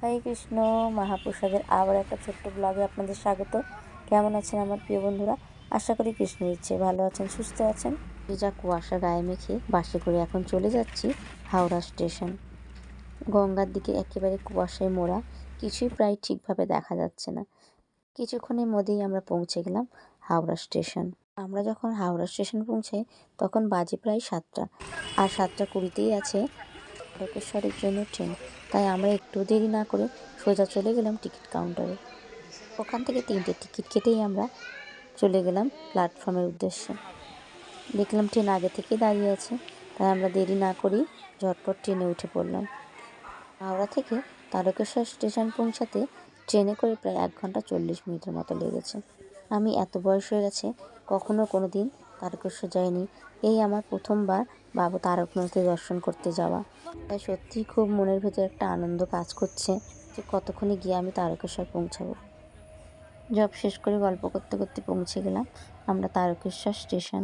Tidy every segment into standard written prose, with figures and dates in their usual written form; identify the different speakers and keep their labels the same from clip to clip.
Speaker 1: হরে কৃষ্ণ। মহাপ্রসাদের আবার একটা ছোট্ট ব্লগে আপনাদের স্বাগত। কেমন আছেন আমার প্রিয় বন্ধুরা? আশা করি কৃষ্ণের ইচ্ছে ভালো আছেন, সুস্থ আছেন। যা কুয়াশা গায়ে মেখে বাসে করে এখন চলে যাচ্ছি হাওড়া স্টেশন। গঙ্গার দিকে একেবারে কুয়াশায় মোড়া, কিছুই প্রায় ঠিকভাবে দেখা যাচ্ছে না। কিছুক্ষণের মধ্যেই আমরা পৌঁছে গেলাম হাওড়া স্টেশন। আমরা যখন হাওড়া স্টেশন পৌঁছাই তখন বাজে প্রায় 7টা, আর 7:20তেই আছে তারকেশ্বরের জন্য ট্রেন। তাই আমরা একটু দেরি না করে সোজা চলে গেলাম টিকিট কাউন্টারে। ওখান থেকে 3টে টিকিট কেটেই আমরা চলে গেলাম প্ল্যাটফর্মের উদ্দেশ্যে। দেখলাম ট্রেন আগে থেকেই দাঁড়িয়ে আছে, তাই আমরা দেরি না করেই ঝটপট ট্রেনে উঠে পড়লাম। হাওড়া থেকে তারকেশ্বর স্টেশন পৌঁছাতে ট্রেনে করে প্রায় 1 ঘন্টা 40 মিনিটের মতো লেগেছে। আমি এত বয়স হয়ে গেছে কখনো কোনো দিন তারকেশ্বর যাইনি। এই আমার প্রথমবার বাবা তারকনাথের দর্শন করতে যাওয়া। তাই সত্যিই খুব মনের ভেতর একটা আনন্দ কাজ করছে যে কতক্ষণে গিয়ে আমি তারকেশ্বর পৌঁছাবো। জব শেষ করে গল্প করতে করতে পৌঁছে গেলাম আমরা তারকেশ্বর স্টেশন।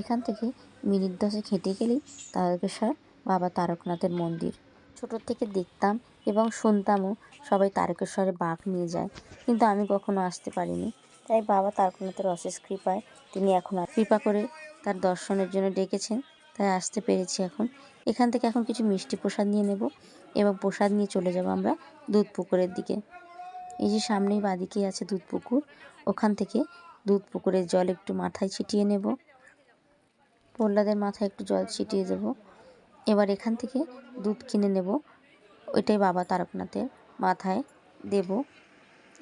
Speaker 1: এখান থেকে মিনিট 10 হেঁটে গেলেই তারকেশ্বর বাবা তারকনাথের মন্দির। ছোট থেকে দেখতাম এবং শুনতামও সবাই তারকেশ্বরে বাঘ নিয়ে যায়, কিন্তু আমি কখনো আসতে পারিনি। তাই বাবা তারকনাথের অশেষ কৃপায় তিনি এখন কৃপা করে তার দর্শনের জন্য ডেকেছেন, তাই আসতে পেরেছি। এখান থেকে এখন কিছু মিষ্টি প্রসাদ নিয়ে নেব এবং প্রসাদ নিয়ে চলে যাব আমরা দুধ পুকুরের দিকে। এই যে সামনেই বাদিকেই আছে দুধ পুকুর, ওখান থেকে দুধ পুকুরের জল একটু মাথায় ছিটিয়ে নেব, প্রহ্লাদের মাথায় একটু জল ছিটিয়ে দেব। এবার এখান থেকে দুধ কিনে নেব, ওইটাই বাবা তারকনাথের মাথায় দেব।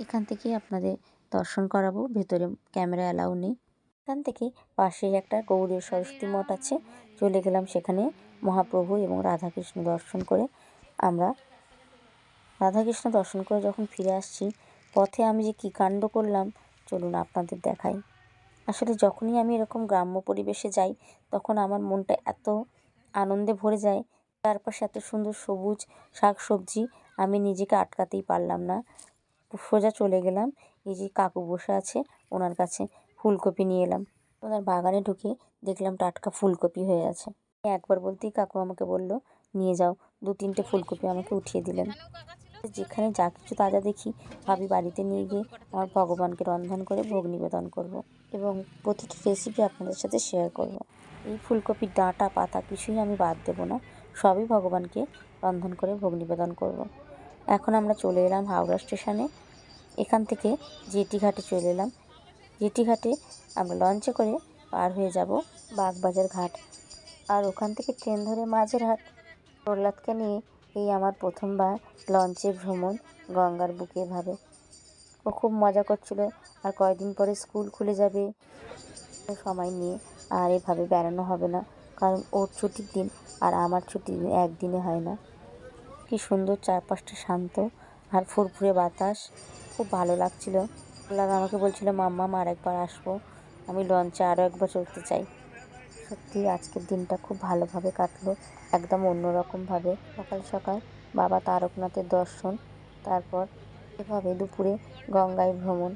Speaker 1: এখান থেকে আপনাদের দর্শন করাবো, ভেতরে ক্যামেরা অ্যালাউ নেই। এখান থেকে পাশেই একটা গৌড়ীয় সরস্বতী মঠ আছে, চলে গেলাম সেখানে। মহাপ্রভু এবং রাধাকৃষ্ণ দর্শন করে আমরা রাধাকৃষ্ণ দর্শন করে যখন ফিরে আসছি, পথে আমি যে কী কাণ্ড করলাম চলুন আপনাদের দেখাই। আসলে যখনই আমি এরকম গ্রাম্য পরিবেশে যাই তখন আমার মনটা এত আনন্দে ভরে যায়, চারপাশে এত সুন্দর সবুজ শাকসবজি, আমি নিজেকে আটকাতেই পারলাম না। সোজা চলে গেলাম এই যে কাকু বসে আছে ওনার কাছে, ফুলকপি নিয়ে এলাম। ওনার বাগানে ঢুকে দেখলাম টাটকা ফুলকপি হয়ে আছে। একবার বলতেই কাকু আমাকে বলল নিয়ে যাও, 2-3টে ফুলকপি আমাকে উঠিয়ে দিলেন। যেখানে যা কিছু তাজা দেখি ভাবি বাড়িতে নিয়ে গিয়ে আমার ভগবানকে রন্ধন করে ভোগ নিবেদন করব এবং প্রতিটি রেসিপি আপনাদের সাথে শেয়ার করব। এই ফুলকপির ডাঁটা পাতা কিছুই আমি বাদ দেব না, সবই ভগবানকে রন্ধন করে ভোগ নিবেদন করব। এখন আমরা চলে এলাম হাওড়া স্টেশনে। এখান থেকে জেটি ঘাটে চলে এলাম। জেটি ঘাটে আমরা লঞ্চে করে পার হয়ে যাব বাগবাজার ঘাট, আর ওখান থেকে ট্রেন ধরে মাঝেরহাট। প্রহ্লাদকে নিয়ে এই আমার প্রথমবার লঞ্চে ভ্রমণ গঙ্গার বুকে এভাবে। ও খুব মজা করছিল, আর কয়েকদিন পরে স্কুল খুলে যাবে, সময় নিয়ে আর এভাবে বেড়ানো হবে না, কারণ ওর ছুটির দিন আর আমার ছুটির দিন একদিনে হয় না। কি সুন্দর চারপাশটা শান্ত আর ফুরফুরে বাতাস, খুব ভালো লাগছিল। প্রহ্লাদ আমাকে বলছিল মাম্মা আর একবার আসবো, আমি লঞ্চে আরও একবার চড়তে চাই। সত্যি আজকের দিনটা খুব ভালোভাবে কাটলো, একদম অন্যরকমভাবে। সকাল সকাল বাবা তারকনাথের দর্শন, তারপর এভাবে দুপুরে গঙ্গায় ভ্রমণ,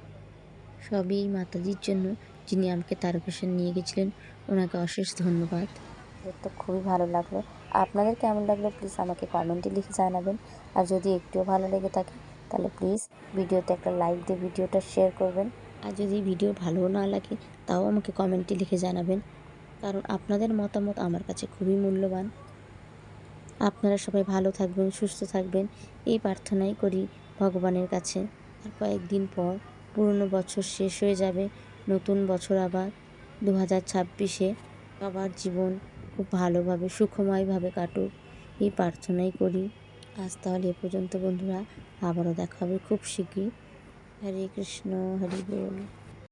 Speaker 1: সবই এই মাতাজির জন্য যিনি আমাকে তারকেশ্বর নিয়ে গেছিলেন, ওনাকে অশেষ ধন্যবাদ। তো খুবই ভালো লাগলো। আপনাদের কেমন লাগলো প্লিজ আমাকে কমেন্টে লিখে জানাবেন, আর যদি একটুও ভালো লেগে থাকে তাহলে প্লিজ ভিডিওতে একটা লাইক দিয়ে ভিডিওটা শেয়ার করবেন, আর যদি ভিডিও ভালো না লাগে তাও আমাকে কমেন্টে লিখে জানাবেন, কারণ আপনাদের মতামত আমার কাছে খুবই মূল্যবান। আপনারা সবাই ভালো থাকবেন, সুস্থ থাকবেন, এই প্রার্থনাই করি ভগবানের কাছে। আর কয়েকদিন পর পুরনো বছর শেষ হয়ে যাবে, নতুন বছর আবার 2026-এ সবার জীবন খুব ভালোভাবে সুখময়ভাবে কাটুক, এই প্রার্থনাই করি। আজ তাহলে এ পর্যন্ত বন্ধুরা, আবারও দেখা হবে খুব শীঘ্রই। হরে কৃষ্ণ, হরি বল।